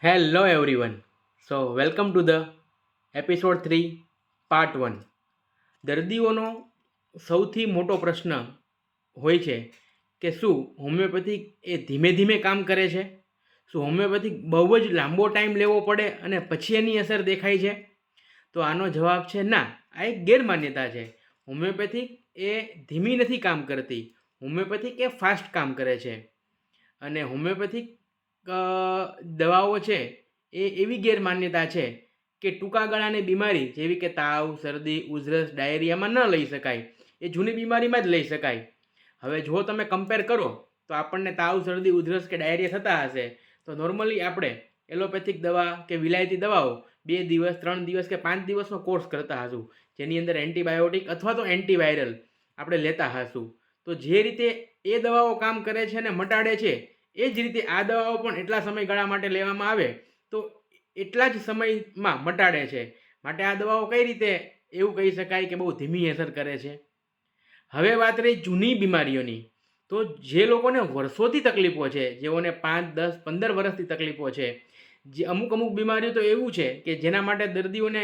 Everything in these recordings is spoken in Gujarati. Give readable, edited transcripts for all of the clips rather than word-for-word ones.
Hello everyone. So welcome to the episode 3 part 1. દર્દીઓનો સૌથી મોટો પ્રશ્ન હોય છે કે શું હોમિયોપેથિક એ ધીમે ધીમે કામ કરે છે? શું હોમિયોપેથિક બહુ જ લાંબો ટાઈમ લેવો પડે અને પછી એની અસર દેખાય છે? તો આનો જવાબ છે ના. આ એક ગેરમાન્યતા છે. હોમિયોપેથિક એ ધીમી નથી કામ કરતી. હોમિયોપેથિક એ ફાસ્ટ કામ કરે છે. અને હોમિયોપેથિક દવાઓ છે એ એવી ગેરમાન્યતા છે કે ટૂંકા ગાળાની બીમારી જેવી કે તાવ, શરદી, ઉધરસ, ડાયરિયામાં ન લઈ શકાય. એ જૂની બીમારીમાં જ લઈ શકાય. હવે જો તમે કમ્પેર કરો તો આપણને તાવ, શરદી, ઉધરસ કે ડાયરિયા થતા હશે તો નોર્મલી આપણે એલોપેથિક દવા કે વિલાયતી દવાઓ 2 દિવસ, 3 દિવસ કે 5 દિવસનો કોર્સ કરતા હશું, જેની અંદર એન્ટીબાયોટિક અથવા તો એન્ટીવાયરલ આપણે લેતા હશું. તો જે રીતે એ દવાઓ કામ કરે છે અને મટાડે છે, એ જ રીતે આ દવાઓ પણ એટલા સમયગાળા માટે લેવામાં આવે તો એટલા જ સમયમાં મટાડે છે. માટે આ દવાઓ કઈ રીતે એવું કહી શકાય કે બહુ ધીમી અસર કરે છે? હવે વાત રહી જૂની બીમારીઓની. તો જે લોકોને વર્ષોથી તકલીફો છે, જેઓને 5, 10, 15 વર્ષથી તકલીફો છે, જે અમુક બીમારીઓ તો એવું છે કે જેના માટે દર્દીઓને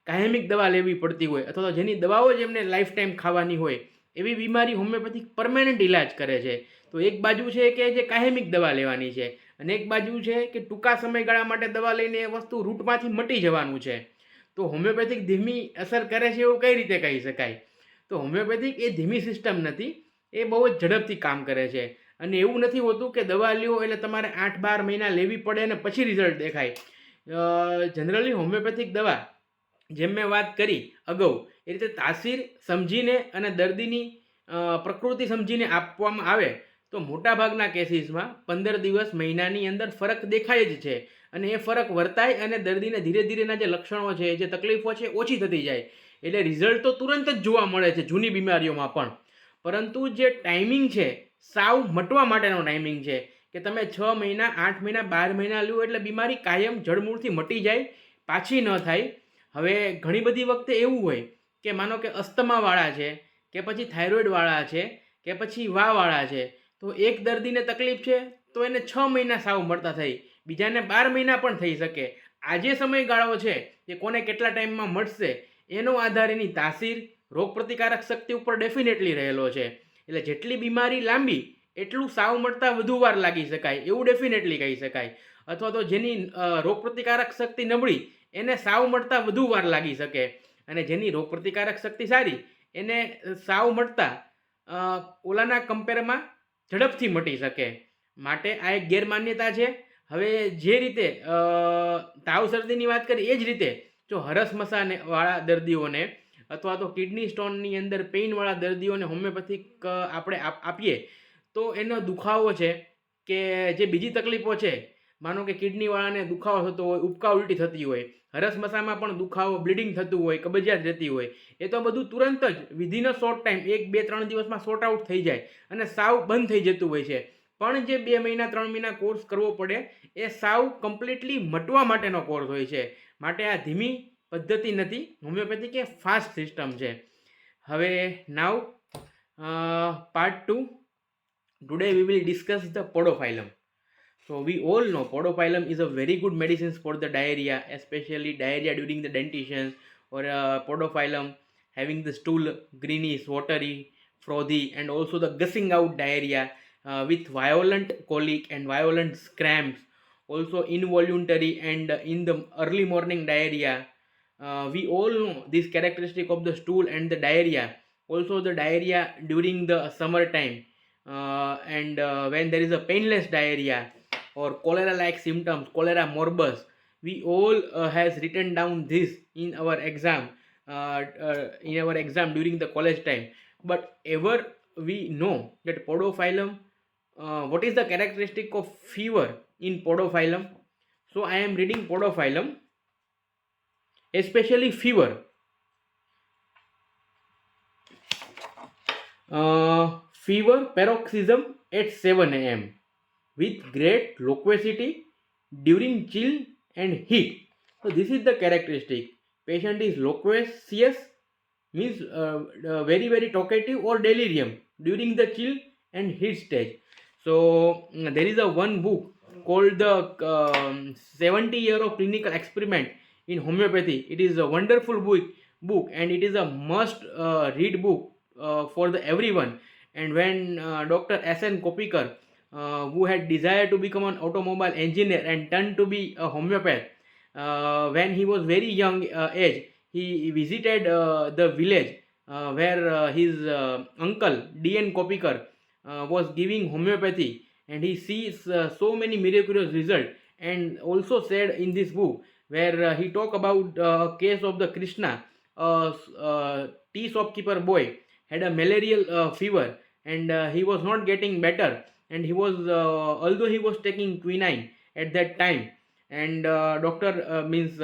કાયમિક દવા લેવી પડતી હોય અથવા તો જેની દવાઓ જ એમને લાઈફ ટાઈમ ખાવાની હોય, એવી બીમારી હોમિયોપેથિક પરમેનન્ટ ઇલાજ કરે છે. તો એક બાજુ છે કે જે કાયમિક દવા લેવાની છે અને એક બાજુ છે કે ટૂંકા સમયગાળા માટે દવા લઈને એ વસ્તુ રૂટમાંથી મટી જવાનું છે. તો હોમિયોપેથિક ધીમી અસર કરે છે એવું કઈ રીતે કહી શકાય? તો હોમિયોપેથિક એ ધીમી સિસ્ટમ નથી, એ બહુ જ ઝડપથી કામ કરે છે. અને એવું નથી હોતું કે દવા લ્યો એટલે તમારે 8-12 મહિના લેવી પડે અને પછી રિઝલ્ટ દેખાય. જનરલી હોમિયોપેથિક દવા, જેમ મેં વાત કરી અગાઉ, એ રીતે તાસીર સમજીને અને દર્દીની પ્રકૃતિ સમજીને આપવામાં આવે તો મોટાભાગના કેસીસમાં 15 દિવસ, મહિનાની અંદર ફરક દેખાય જ છે. અને એ ફરક વર્તાય અને દર્દીને ધીરે ધીરેના જે લક્ષણો છે, જે તકલીફો છે, ઓછી થતી જાય. એટલે રિઝલ્ટ તો તુરંત જ જોવા મળે છે જૂની બીમારીઓમાં પણ. પરંતુ જે ટાઈમિંગ છે, સાવ મટવા માટેનો ટાઈમિંગ છે કે તમે 6 મહિના, 8 મહિના, 12 મહિના લ્યો એટલે બીમારી કાયમ જડમૂળથી મટી જાય, પાછી ન થાય. હવે ઘણી બધી વખતે એવું હોય કે માનો કે અસ્થમાવાળા છે, કે પછી થાઇરોઇડવાળા છે, કે પછી વાળા છે. તો એક દર્દીને તકલીફ છે તો એને 6 મહિના સાવ મળતા થઈ, બીજાને 12 મહિના પણ થઈ શકે. આ જે સમયગાળો છે એ કોને કેટલા ટાઈમમાં મળશે એનો આધાર એની તાસીર, રોગપ્રતિકારક શક્તિ ઉપર ડેફિનેટલી રહેલો છે. એટલે જેટલી બીમારી લાંબી એટલું સાવ મળતા વધુ વાર લાગી શકાય એવું ડેફિનેટલી કહી શકાય. અથવા તો જેની રોગપ્રતિકારક શક્તિ નબળી એને સાવ મળતા વધુ વાર લાગી શકે. અને જેની રોગપ્રતિકારક શક્તિ સારી એને સાવ મળતા ઓલાના કમ્પેરમાં ઝડપથી મટી શકે. માટે આ એક ગેરમાન્યતા છે. હવે જે રીતે તાવ શરદીની વાત કરી એ જ રીતે જો હરસ મસાને વાળા દર્દીઓને અથવા તો કિડની સ્ટોનની અંદર પેઇનવાળા દર્દીઓને હોમિયોપેથિક આપણે આપીએ તો એનો દુખાવો છે કે જે બીજી તકલીફો છે, માનો કે કિડનીવાળાને દુખાવો થતો હોય, ઉબકા ઉલટી થતી હોય, હરસ મસામાં પણ દુખાવો, બ્લીડિંગ થતું હોય, કબજિયાત રહેતી હોય, એ તો બધું તુરંત જ વિધિન અ શોર્ટ ટાઈમ 1, 2, 3 દિવસમાં સોર્ટ આઉટ થઈ જાય અને સાવ બંધ થઈ જતું હોય છે. પણ જે 2 મહિના, 3 મહિના કોર્સ કરવો પડે એ સાવ કમ્પ્લીટલી મટવા માટેનો કોર્સ હોય છે. માટે આ ધીમી પદ્ધતિ નથી, હોમિયોપેથિક એ ફાસ્ટ સિસ્ટમ છે. હવે નાવ part 2. Today we will discuss the podophyllum. So we all know podophyllum is a very good medicines for the diarrhea, especially diarrhea during the dentition, or podophyllum having the stool greenish, watery, frothy, and also the gushing out diarrhea with violent colic and violent cramps, also involuntary and in the early morning diarrhea. We all know this characteristic of the stool and the diarrhea. Also the diarrhea during the summer time, and when there is a painless diarrhea or cholera like symptoms, cholera morbus. We all has written down this in our exam, during the college time. But ever we know that podophyllum, what is the characteristic of fever in podophyllum? So I am reading podophyllum, especially fever. Fever paroxysm at 7 a.m. with great loquacity during chill and heat. So this is the characteristic. Patient is loquacious, means very very talkative, or delirium during the chill and heat stage. So there is a one book called the 70 year of clinical experiment in homeopathy. It is a wonderful book, and it is a must read book for the everyone. And when Dr. S.N. Kopikar, who had desire to become an automobile engineer and turned to be a homeopath, when he was very young age, he visited the village where his uncle D.N. Kopikar was giving homeopathy, and he sees so many miraculous results. And also said in this book where he talk about a case of the Krishna, tea shopkeeper boy had a malarial fever, and he was not getting better, and he was although he was taking quinine at that time, and doctor means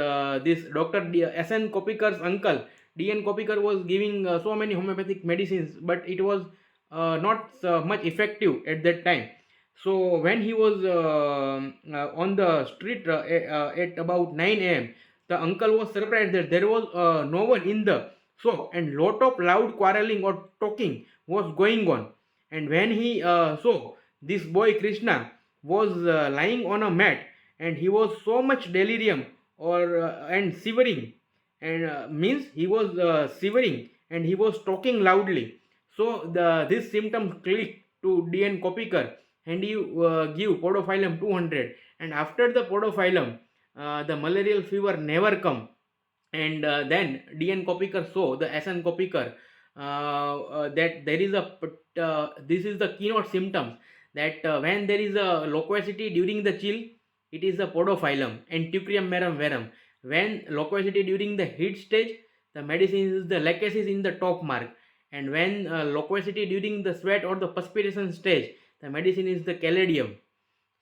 this Dr. S.N. Kopikar's uncle D.N. Kopikar was giving so many homeopathic medicines, but it was not much effective at that time. So when he was on the street at about 9 a.m., the uncle was surprised that there was no one in the shop, and lot of loud quarreling or talking was going on. And when he saw this boy Krishna was lying on a mat, and he was so much delirium or and shivering, and means he was shivering, and he was talking loudly. So this symptom clicked to D.N. Kopikar, and he give podophyllum 200, and after the podophyllum the malarial fever never come. And then D.N. Kopikar saw the S.N. Kopikar that there is this is the keynote symptoms, that when there is a loquacity during the chill, it is the podophyllum and Teucrium marum verum. When loquacity during the heat stage, the medicine is the lachesis in the top mark. And when loquacity during the sweat or the perspiration stage, the medicine is the caladium.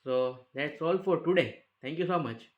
So that's all for today. Thank you so much.